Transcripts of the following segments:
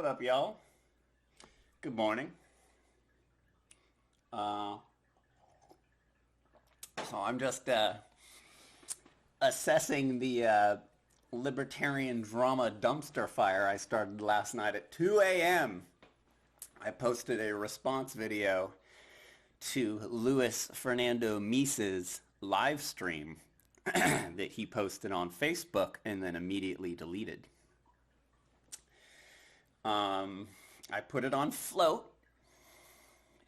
What up, y'all? Good morning. Uh, so I'm just assessing the libertarian drama dumpster fire I started last night at 2 a.m. I posted a response video to Luis Fernando Mises' live stream that he posted on Facebook and then immediately deleted. I put it on float,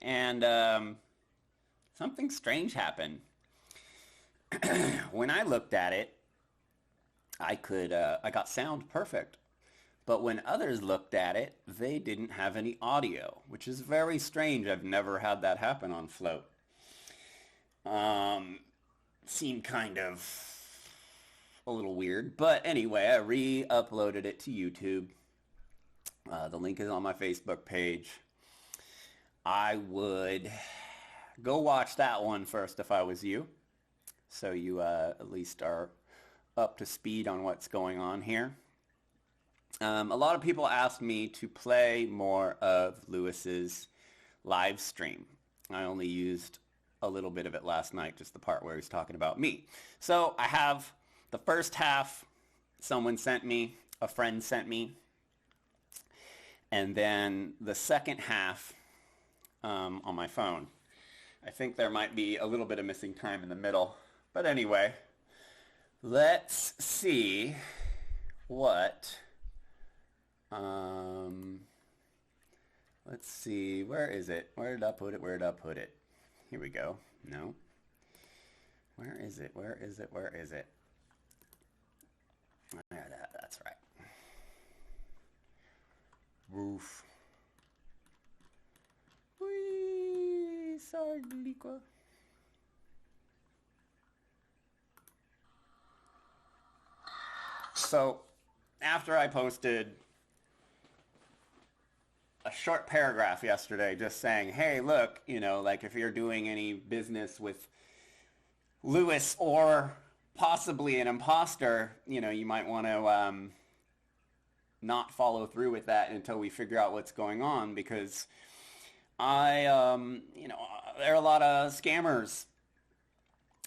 and something strange happened. When I looked at it, I got sound perfect. But when others looked at it, they didn't have any audio, which is very strange. I've never had that happen on float. Seemed kind of a little weird. But anyway, I re-uploaded it to YouTube. The link is on my Facebook page. I would go watch that one first if I was you, so you at least are up to speed on what's going on here. A lot of people asked me to play more of Lewis's live stream. I only used a little bit of it last night, just the part where he's talking about me. So I have the first half someone sent me, a friend sent me, and then the second half on my phone. I think there might be a little bit of missing time in the middle. But anyway, let's see what... let's see, where is it? Where did I put it? Where did I put it? Here we go. No. Where is it? Where is it? Where is it? That's right. Roof. Whee! Sargliqua. So, after I posted a short paragraph yesterday just saying, hey, look, like if you're doing any business with Lewis or possibly an imposter, you might want to not follow through with that until we figure out what's going on, because there are a lot of scammers,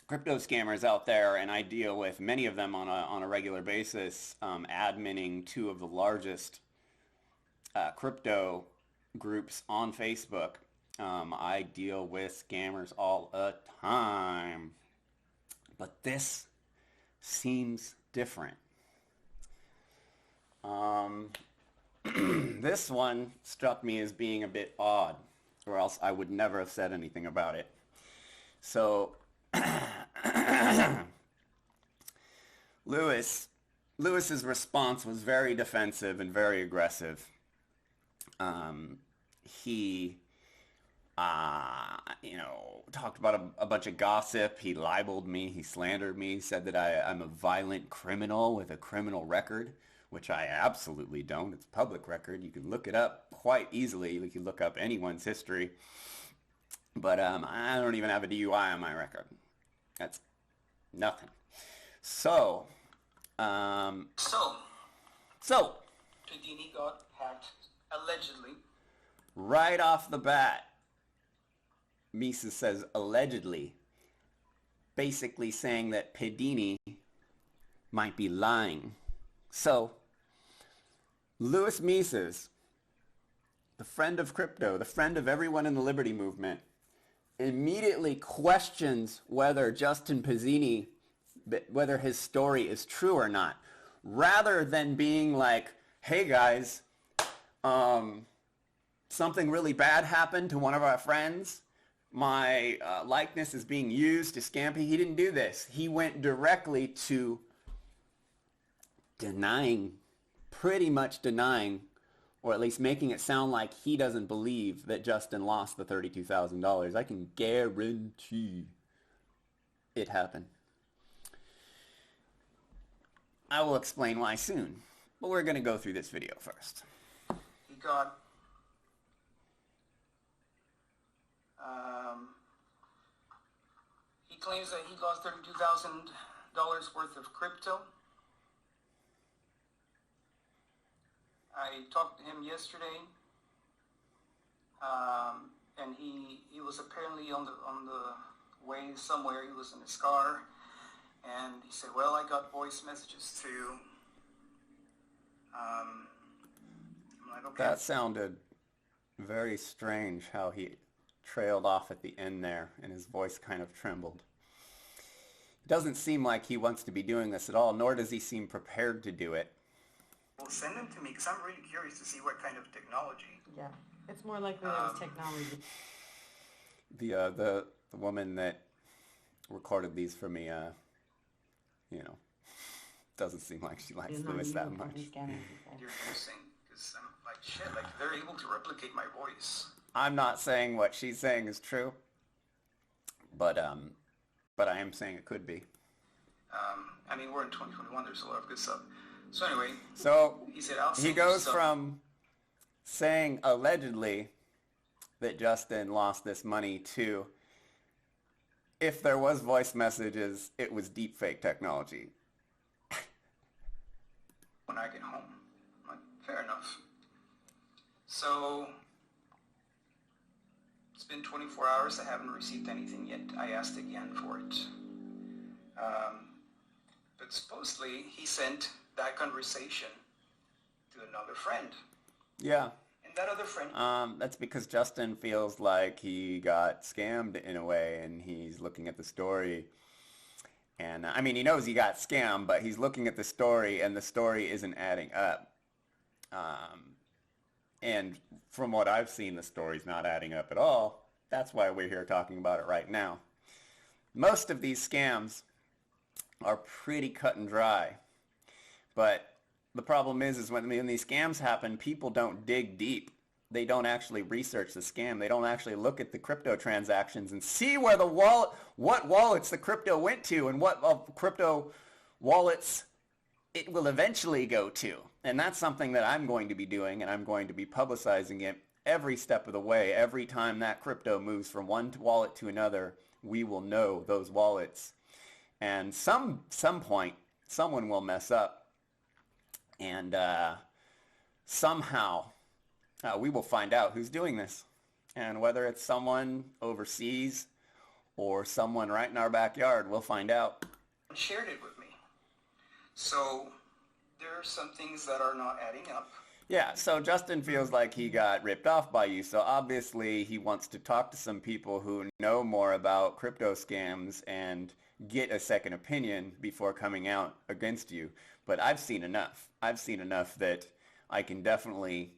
crypto scammers out there, and I deal with many of them on a regular basis, adminning two of the largest crypto groups on Facebook. I deal with scammers all the time, but this seems different. This one struck me as being a bit odd, or else I would never have said anything about it. So, Lewis's response was very defensive and very aggressive. He, talked about a bunch of gossip. He libeled me. He slandered me. He said that I'm a violent criminal with a criminal record, which I absolutely don't. It's public record. You can look it up quite easily. You can look up anyone's history. But I don't even have a DUI on my record. That's nothing. So, Houdini got hacked, allegedly. Right off the bat, Mises says allegedly, basically saying that Houdini might be lying. So, Louis Mises, the friend of crypto, the friend of everyone in the Liberty Movement, immediately questions whether Justin Pizzini, whether his story is true or not, rather than being like, hey guys, something really bad happened to one of our friends. My likeness is being used to scam people. He didn't do this. He went directly to pretty much denying, or at least making it sound like he doesn't believe that Justin lost the $32,000. I can guarantee it happened. I will explain why soon, but we're going to go through this video first. He claims that he lost $32,000 worth of crypto. I talked to him yesterday, and he was apparently on the way somewhere. He was in his car, and he said, "Well, I got voice messages too." I'm like, "Okay." That sounded very strange how he trailed off at the end there and his voice kind of trembled. It doesn't seem like he wants to be doing this at all, nor does he seem prepared to do it. Well, send them to me because I'm really curious to see what kind of technology. Yeah, it's more likely that it's technology. The woman that recorded these for me, doesn't seem like she likes Lewis that much. You're using, because I'm like, shit, like they're able to replicate my voice. I'm not saying what she's saying is true, but I am saying it could be. I mean, we're in 2021. There's a lot of good stuff. So anyway, So he said, he goes from saying allegedly that Justin lost this money to, if there was voice messages, it was deepfake technology. when I get home. I'm like, fair enough. So it's been 24 hours. I haven't received anything yet. I asked again for it. But supposedly he sent that conversation to another friend. Yeah. And that other friend... That's because Justin feels like he got scammed in a way, and he's looking at the story. And, I mean, he knows he got scammed, but he's looking at the story, and the story isn't adding up. And from what I've seen, the story's not adding up at all. That's why we're here talking about it right now. Most of these scams are pretty cut and dry. But the problem is when these scams happen, people don't dig deep. They don't actually research the scam. They don't actually look at the crypto transactions and see where what wallets the crypto went to and what crypto wallets it will eventually go to. And that's something that I'm going to be doing, and I'm going to be publicizing it every step of the way. Every time that crypto moves from one wallet to another, we will know those wallets. And some point, someone will mess up. And somehow we will find out who's doing this. And whether it's someone overseas or someone right in our backyard, we'll find out. Shared it with me. So there are some things that are not adding up. Yeah, so Justin feels like he got ripped off by you. So obviously he wants to talk to some people who know more about crypto scams and get a second opinion before coming out against you. But I've seen enough. I've seen enough that I can definitely,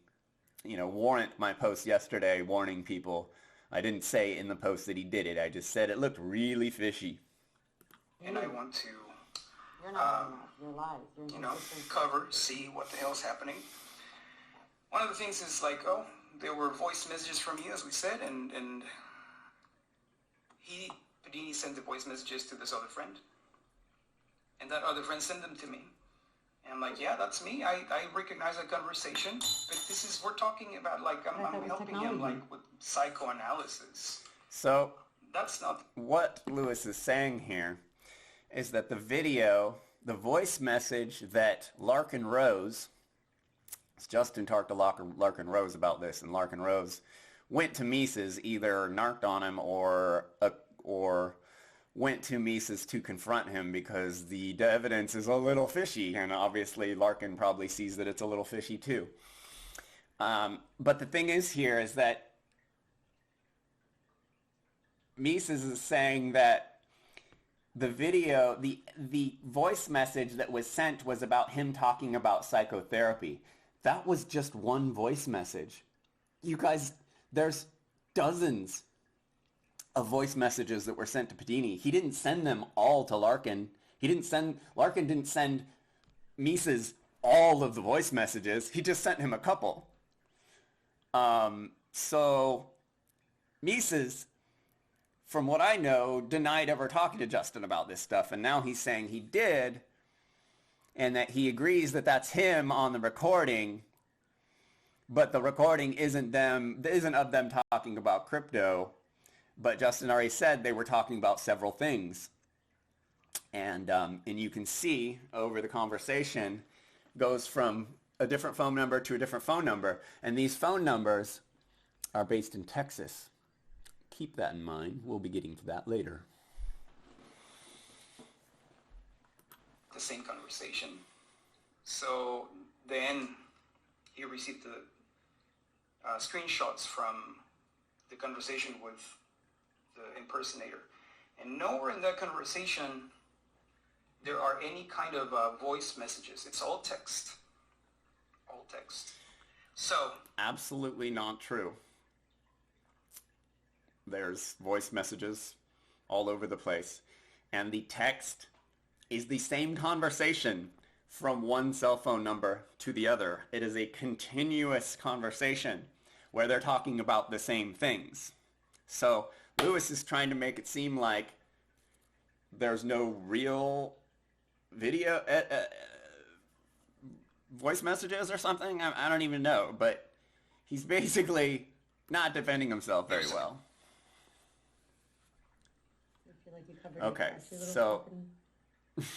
warrant my post yesterday warning people. I didn't say in the post that he did it. I just said it looked really fishy. And I want to, You're not you're lies. You're cover, see what the hell's happening. One of the things is like, there were voice messages from you, as we said, and Padini sent the voice messages to this other friend. And that other friend sent them to me. And I'm like, yeah, that's me. I recognize that conversation. But we're talking about, I'm helping him, with psychoanalysis. So that's not... What Lewis is saying here is that the voice message that Larkin Rose, Justin talked to Larkin Rose about this, and Larkin Rose went to Mises, either narked on him or went to Mises to confront him because the evidence is a little fishy, and obviously Larkin probably sees that it's a little fishy too. But the thing is here is that Mises is saying that the voice message that was sent was about him talking about psychotherapy. That was just one voice message. You guys, there's dozens of voice messages that were sent to Padini. He didn't send them all to Larkin. Larkin didn't send Mises all of the voice messages. He just sent him a couple. So Mises, from what I know, denied ever talking to Justin about this stuff, and now he's saying he did, and that he agrees that that's him on the recording, but the recording isn't of them talking about crypto, but Justin already said they were talking about several things. And you can see over the conversation goes from a different phone number to a different phone number. And these phone numbers are based in Texas. Keep that in mind. We'll be getting to that later. The same conversation. So then he received the screenshots from the conversation with the impersonator. And nowhere in that conversation there are any kind of voice messages. It's all text. All text. So... Absolutely not true. There's voice messages all over the place. And the text is the same conversation from one cell phone number to the other. It is a continuous conversation where they're talking about the same things. So Lewis is trying to make it seem like there's no real video, voice messages or something. I don't even know, but he's basically not defending himself very well. I feel like you covered Okay, your so fucking...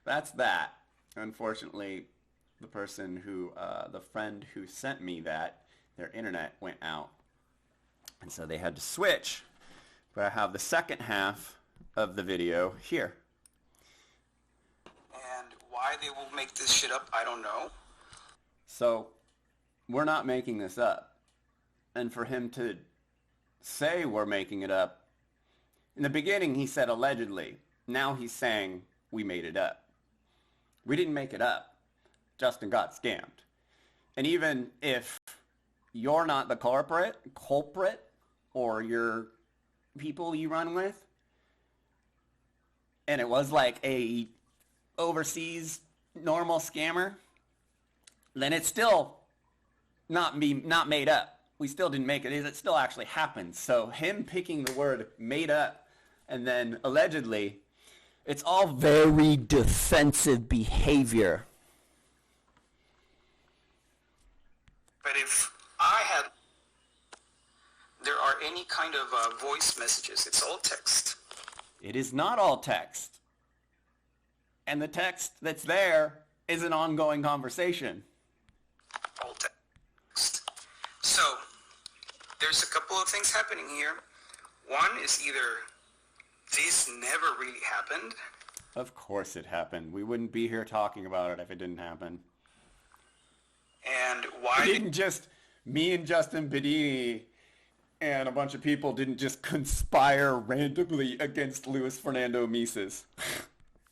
that's that. Unfortunately, the person who, the friend who sent me that, their internet went out. And so they had to switch. But I have the second half of the video here. And why they will make this shit up, I don't know. So we're not making this up. And for him to say we're making it up, in the beginning he said allegedly. Now he's saying we made it up. We didn't make it up. Justin got scammed. And even if you're not the culprit, or your people you run with, and it was like a overseas normal scammer, then it's still not made up. We still didn't make it. It still actually happened. So him picking the word made up and then allegedly, it's all very defensive behavior. But if I had... there are any kind of voice messages, it's all text. It is not all text. And the text that's there is an ongoing conversation. All text. So, there's a couple of things happening here. One is either this never really happened. Of course it happened. We wouldn't be here talking about it if it didn't happen. And why... It didn't just... me and Justin Bedini and a bunch of people didn't just conspire randomly against Luis Fernando Mises.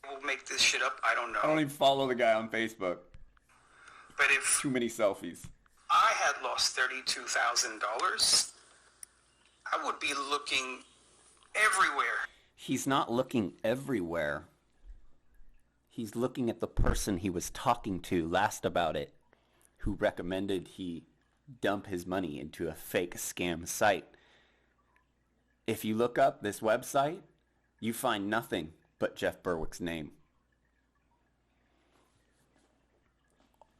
We'll make this shit up, I don't know. I don't even follow the guy on Facebook. But if Too many selfies. I had lost $32,000, I would be looking everywhere. He's not looking everywhere. He's looking at the person he was talking to last about it, who recommended he dump his money into a fake scam site. If you look up this website, you find nothing but Jeff Berwick's name.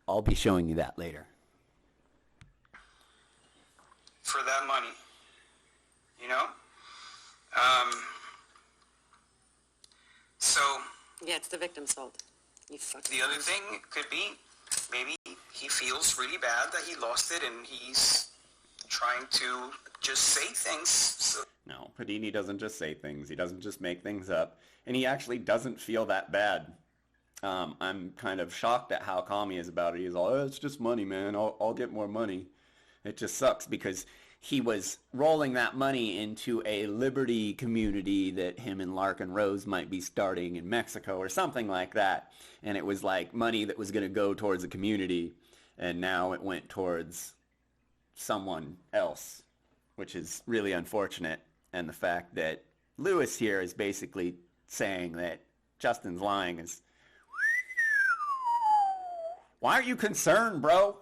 I'll be showing you that later. For that money, you know? So... Yeah, it's the victim's fault. You fucking... The other thing could be, maybe he feels really bad that he lost it and he's trying to just say things. So... No, Padini doesn't just say things. He doesn't just make things up. And he actually doesn't feel that bad. I'm kind of shocked at how calm he is about it. He's all, oh, it's just money, man. I'll get more money. It just sucks because he was rolling that money into a liberty community that him and Larkin Rose might be starting in Mexico or something like that. And it was like money that was going to go towards the community. And now it went towards someone else, which is really unfortunate. And the fact that Lewis here is basically saying that Justin's lying is... Why aren't you concerned, bro?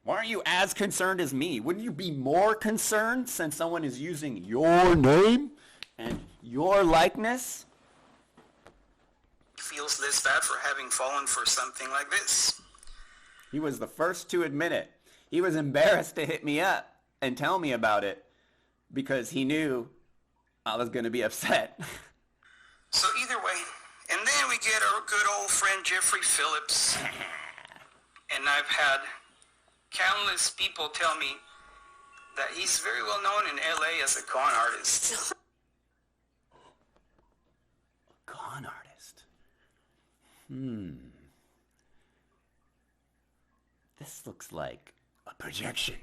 Why aren't you as concerned as me? Wouldn't you be more concerned since someone is using your name and your likeness? He feels less bad for having fallen for something like this. He was the first to admit it. He was embarrassed to hit me up and tell me about it because he knew I was going to be upset. So either way, and then we get our good old friend Jeffrey Phillips. And I've had countless people tell me that he's very well known in LA as a con artist. Con artist. This looks like a projection.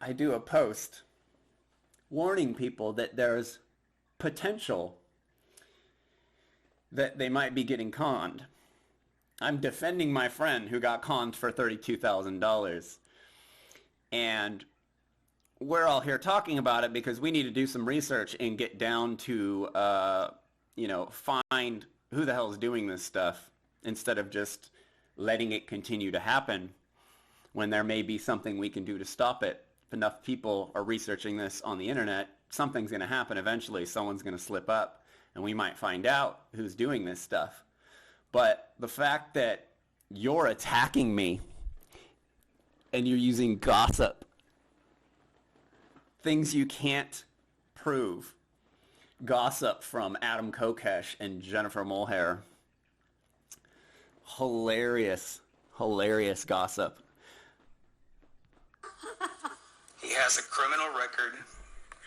I do a post warning people that there's potential that they might be getting conned. I'm defending my friend who got conned for $32,000. And we're all here talking about it because we need to do some research and get down to, find who the hell is doing this stuff instead of just letting it continue to happen when there may be something we can do to stop it. If enough people are researching this on the internet, something's going to happen eventually. Someone's going to slip up and we might find out who's doing this stuff. But the fact that you're attacking me and you're using gossip, things you can't prove, gossip from Adam Kokesh and Jennifer Mulhare, hilarious gossip. He has a criminal record.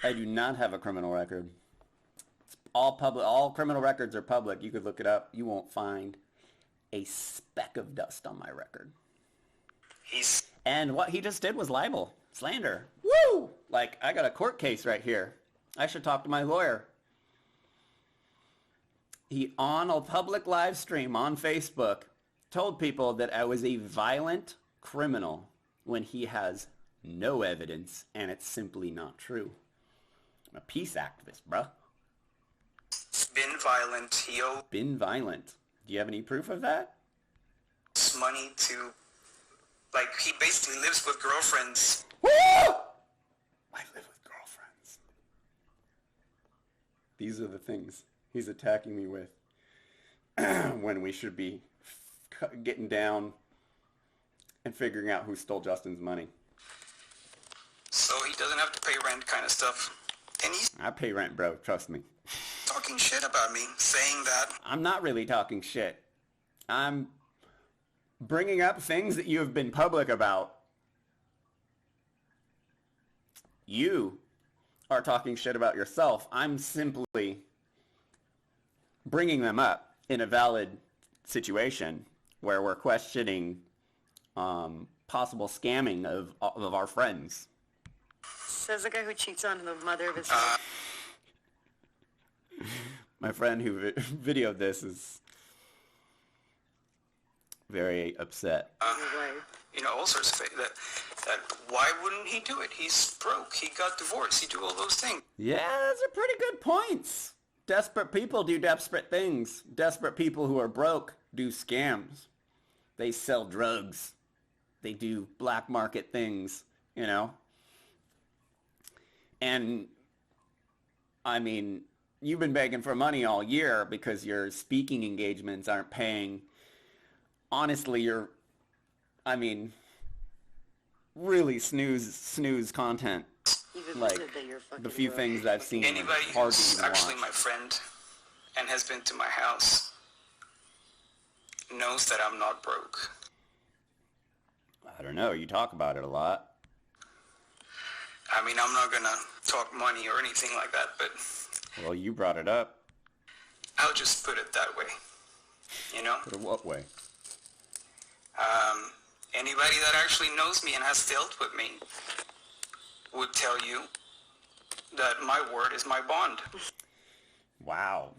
I do not have a criminal record. It's all public. All criminal records are public. You could look it up. You won't find a speck of dust on my record. And what he just did was libel, slander. Woo! Like, I got a court case right here. I should talk to my lawyer. He, on a public live stream on Facebook, told people that I was a violent criminal when he has no evidence, and it's simply not true. I'm a peace activist, bruh. Been violent. He owes Been violent. Do you have any proof of that? money to, like, he basically lives with girlfriends. Woo! I live with girlfriends. These are the things he's attacking me with when we should be getting down and figuring out who stole Justin's money. So he doesn't have to pay rent kind of stuff. And he's I pay rent, bro. Trust me. talking shit about me, saying that I'm not really talking shit. I'm bringing up things that you have been public about. You are talking shit about yourself. I'm simply bringing them up in a valid situation where we're questioning possible scamming of our friends. Says the guy who cheats on the mother of his My friend who videoed this is very upset. all sorts of things. That why wouldn't he do it? He's broke. He got divorced. He do all those things. Yeah, those are pretty good points. Desperate people do desperate things. Desperate people who are broke do scams. They sell drugs. They do black market things, And, I mean, you've been begging for money all year because your speaking engagements aren't paying. Honestly, really snooze content. Like, the few things that I've seen Anybody are hard to who's even actually watch. my friend and has been to my house knows that I'm not broke. I don't know. You talk about it a lot. I mean, I'm not gonna talk money or anything like that, but Well, you brought it up. I'll just put it that way. But in what way? Anybody that actually knows me and has dealt with me would tell you that my word is my bond. Wow.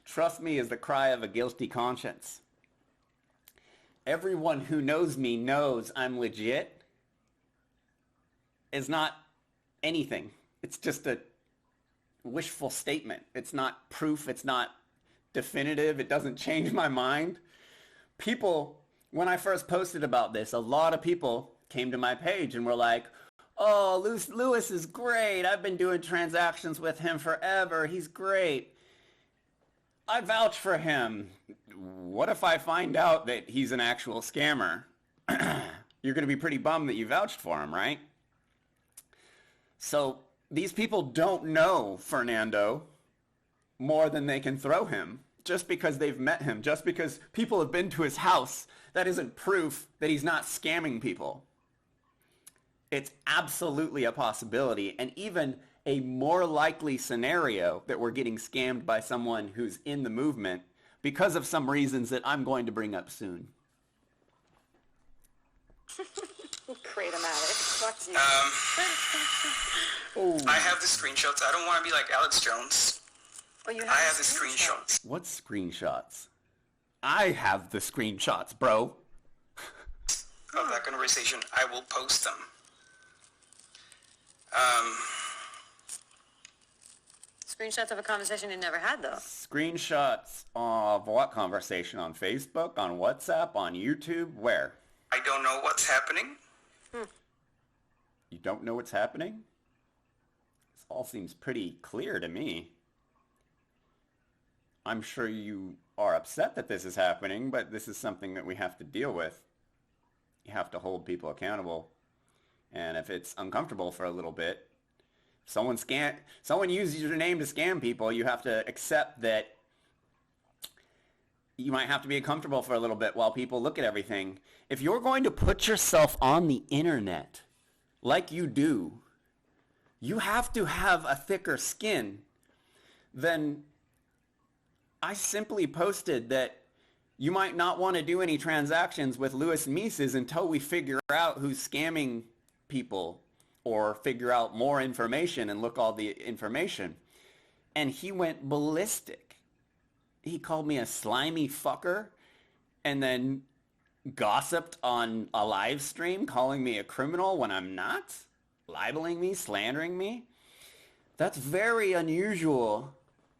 Trust me is the cry of a guilty conscience. Everyone who knows me knows I'm legit is not anything. It's just a wishful statement. It's not proof. It's not definitive. It doesn't change my mind. People, when I first posted about this, a lot of people came to my page and were like, oh, Lewis is great. I've been doing transactions with him forever. He's great. I vouch for him. What if I find out that he's an actual scammer? You're going to be pretty bummed that you vouched for him, right? So these people don't know Fernando more than they can throw him. just because they've met him, just because people have been to his house, that isn't proof that he's not scamming people. It's absolutely a possibility, and even a more likely scenario that we're getting scammed by someone who's in the movement because of some reasons that I'm going to bring up soon. Crate-o-matic. Fuck you. I have the screenshots. I don't want to be like Alex Jones. Oh, you I have the screenshots. What screenshots? I have the screenshots, bro. Of that conversation. I will post them. Screenshots of a conversation you never had, though. Screenshots of what conversation? On Facebook, on WhatsApp, on YouTube? Where? I don't know what's happening. You don't know what's happening? This all seems pretty clear to me. I'm sure you are upset that this is happening, but this is something that we have to deal with. You have to hold people accountable. And if it's uncomfortable for a little bit, someone uses your name to scam people, you have to accept that you might have to be uncomfortable for a little bit while people look at everything. If you're going to put yourself on the internet like you do, you have to have a thicker skin than I simply posted that you might not want to do any transactions with Luis Mises until we figure out who's scamming people or figure out more information and look all the information. And he went ballistic. He called me a slimy fucker and then gossiped on a live stream calling me a criminal when I'm not, libeling me, slandering me. That's very unusual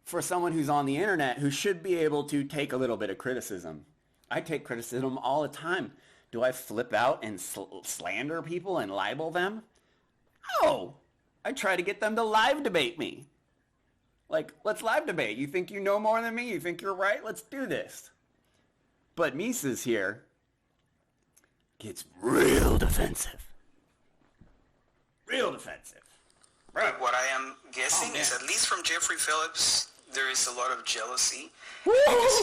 for someone who's on the internet who should be able to take a little bit of criticism. I take criticism all the time. Do I flip out and slander people and libel them? No. I try to get them to live debate me. Like, let's live debate. You think you know more than me? You think you're right? Let's do this. But Mises here gets real defensive. Real defensive. But what I am guessing is, man. at least from Jeffrey Phillips, there is a lot of jealousy. Woo! Because